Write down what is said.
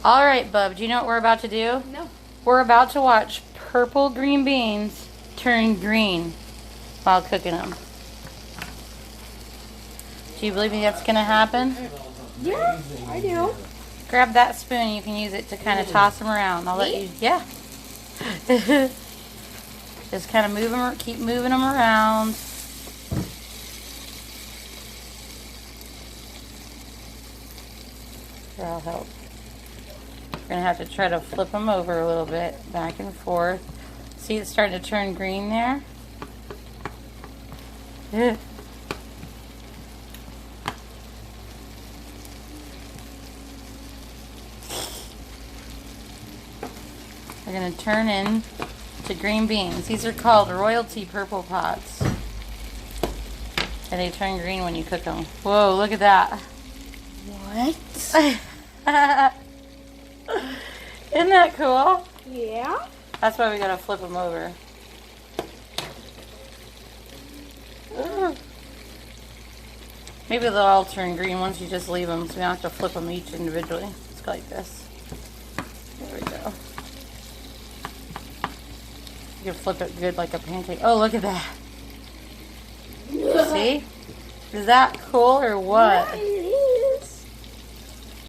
All right, bub. Do you know what we're about to do? No. We're about to watch purple green beans turn green while cooking them. Do you believe me that's going to happen? Yeah, I do. Grab that spoon. You can use it to kind of toss them around. I'll let you. Yeah. Just kind of move them. Keep moving them around. Here, I'll help. We're going to have to try to flip them over a little bit, back and forth. See, it's starting to turn green there. They're going to turn in to green beans. These are called royalty purple pots. And they turn green when you cook them. Whoa, look at that. What? Isn't that cool? Yeah. That's why we gotta flip them over. Ooh. Maybe they'll all turn green once you just leave them, so we don't have to flip them each individually. Let's go like this. There we go. You can flip it good like a pancake. Oh, look at that. See? Is that cool or what?